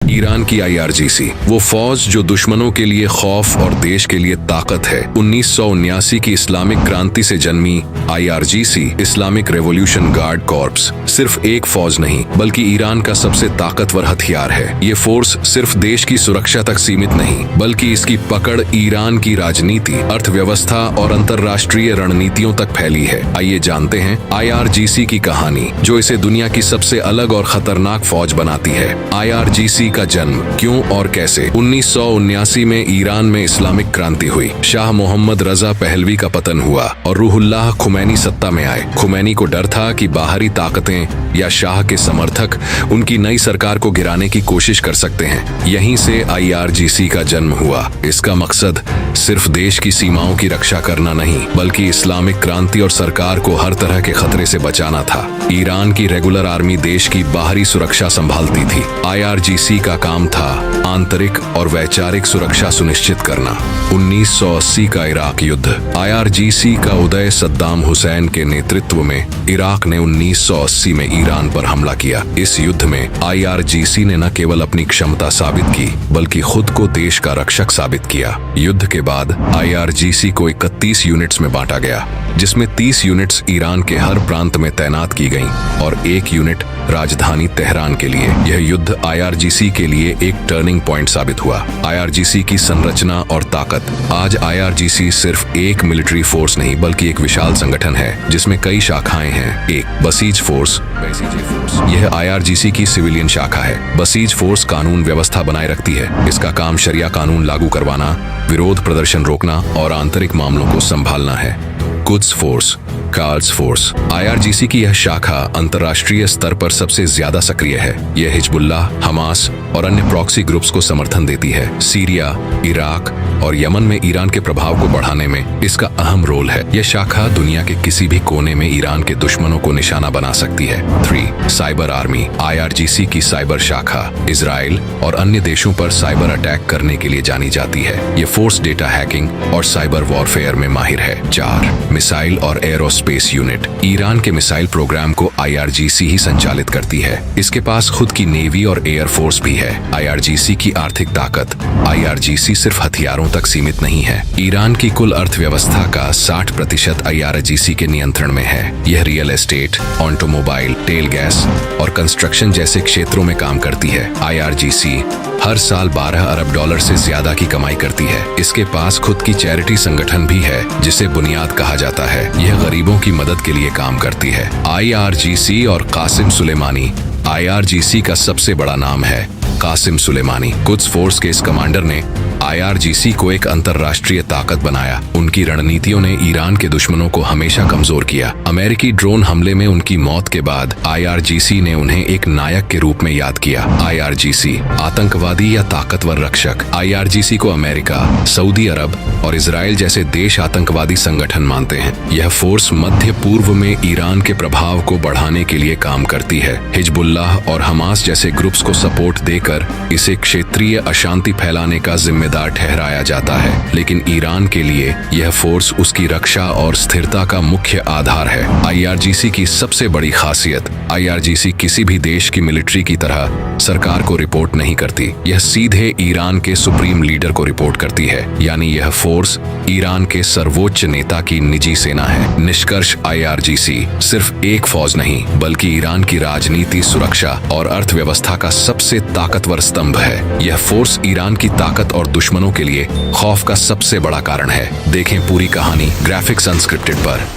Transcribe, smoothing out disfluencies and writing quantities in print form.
Iran की IRGC, वो फौज जो दुश्मनों के लिए खौफ और देश के लिए ताकत है। 1979 की इस्लामिक क्रांति से जन्मी IRGC, Islamic revolution guard corps, सिर्फ एक फौज नहीं बल्कि ईरान का सबसे ताकतवर हथियार है। ये फोर्स सिर्फ देश की सुरक्षा तक सीमित नहीं बल्कि इसकी पकड़ ईरान की राजनीति, अर्थव्यवस्था और अंतर्राष्ट्रीय रणनीतियों तक फैली है। आइए जानते हैं आईआरजीसी की कहानी, जो इसे दुनिया की सबसे अलग और खतरनाक फौज बनाती है। आईआरजीसी का जन्म क्यों और कैसे? 1979 में ईरान में इस्लामिक क्रांति हुई। शाह मोहम्मद रजा पहलवी का पतन हुआ और रूहुल्लाह खुमैनी सत्ता में आए। खुमैनी को डर था कि बाहरी ताकतें या शाह के समर्थक उनकी नई सरकार को गिराने की कोशिश कर सकते हैं। यहीं से आईआरजीसी का जन्म हुआ। इसका मकसद सिर्फ देश की सीमाओं की रक्षा करना नहीं बल्कि इस्लामिक क्रांति और सरकार को हर तरह के खतरे से बचाना था। ईरान की रेगुलर आर्मी देश की बाहरी सुरक्षा संभालती थी। आईआरजीसी का काम था आंतरिक और वैचारिक सुरक्षा सुनिश्चित करना। 1980 का इराक युद्ध। आईआरजीसी का उदय सद्दाम हुसैन के नेतृत्व में इराक ने 1980 में ईरान पर हमला किया। इस युद्ध में आईआरजीसी ने न केवल अपनी क्षमता साबित की बल्कि खुद को देश का रक्षक साबित किया। युद्ध के बाद आईआरजीसी को 31 यूनिट्स में बांटा गया, जिसमें 30 यूनिट्स ईरान के हर प्रांत में तैनात की गईं और 1 यूनिट राजधानी तेहरान के लिए। यह युद्ध आईआरजीसी के लिए एक टर्निंग पॉइंट साबित हुआ। आईआरजीसी की संरचना और ताकत। आज आईआरजीसी सिर्फ एक मिलिट्री फोर्स नहीं बल्कि एक विशाल संगठन है जिसमें कई शाखाएं हैं। एक बसीज फोर्स। यह आईआरजीसी की सिविलियन शाखा है। बसीज फोर्स कानून व्यवस्था बनाए रखती है। इसका काम शरिया कानून लागू करवाना, विरोध प्रदर्शन रोकना और आंतरिक मामलों को संभालना है। Quds force, Carl's force. IRGC की यह शाखा अंतर्राष्ट्रीय स्तर पर सबसे ज्यादा सक्रिय है। यह हिजबुल्लाह, हमास और अन्य प्रॉक्सी ग्रुप्स को समर्थन देती है। सीरिया, इराक और यमन में ईरान के प्रभाव को बढ़ाने में इसका अहम रोल है। यह शाखा दुनिया के किसी भी कोने में ईरान के दुश्मनों को निशाना बना सकती है। 3. Cyber army. आईआरजीसी की साइबर शाखा इजराइल और अन्य देशों पर साइबर अटैक करने के लिए जानी जाती है। यह फोर्स डेटा हैकिंग और साइबर वॉरफेयर में माहिर है। 4. मिसाइल और एरोस्पेस यूनिट। ईरान के मिसाइल प्रोग्राम को आईआरजीसी ही संचालित करती है। इसके पास खुद की नेवी और एयर फोर्स भी है। आईआरजीसी की आर्थिक ताकत। आईआरजीसी सिर्फ हथियारों तक सीमित नहीं है। ईरान की कुल अर्थव्यवस्था का 60% आईआरजीसी के नियंत्रण में है। यह रियल एस्टेट, ऑटोमोबाइल, तेल गैस और कंस्ट्रक्शन जैसे क्षेत्रों में काम करती है। आईआरजीसी हर साल $12 अरब से ज्यादा की कमाई करती है। इसके पास खुद की चैरिटी संगठन भी है जिसे बुनियाद कहा जाता है। यह गरीबों की मदद के लिए काम करती है। आईआरजीसी और कासिम सुलेमानी। आईआरजीसी का सबसे बड़ा नाम है कासिम सुलेमानी। कुद्स फोर्स के इस कमांडर ने आईआरजीसी को एक अंतर्राष्ट्रीय ताकत बनाया। उनकी रणनीतियों ने ईरान के दुश्मनों को हमेशा कमजोर किया। अमेरिकी ड्रोन हमले में उनकी मौत के बाद आईआरजीसी ने उन्हें एक नायक के रूप में याद किया। आईआरजीसी आतंकवादी या ताकतवर रक्षक। आईआरजीसी को अमेरिका, सऊदी अरब और इजराइल जैसे देश आतंकवादी संगठन मानते हैं। यह फोर्स मध्य पूर्व में ईरान के प्रभाव को बढ़ाने के लिए काम करती है। हिजबुल्लाह और हमास जैसे ग्रुप्स को सपोर्ट देकर इसे क्षेत्रीय अशांति फैलाने का जिम्मेदार ठहराया जाता है, लेकिन ईरान के लिए यह फोर्स उसकी रक्षा और स्थिरता का मुख्य आधार है। आईआरजीसी की सबसे बड़ी खासियत। आईआरजीसी किसी भी देश की मिलिट्री की तरह सरकार को रिपोर्ट नहीं करती। यह सीधे ईरान के सुप्रीम लीडर को रिपोर्ट करती है, यानी यह फोर्स ईरान के सर्वोच्च नेता की निजी सेना है। निष्कर्ष, आईआरजीसी सिर्फ एक फौज नहीं बल्कि ईरान की राजनीति, सुरक्षा और अर्थव्यवस्था का सबसे ताकतवर स्तंभ है। यह फोर्स ईरान की ताकत और दुश्मनों के लिए खौफ का सबसे बड़ा कारण है। देखें पूरी कहानी ग्राफिक्स अनस्क्रिप्टेड पर।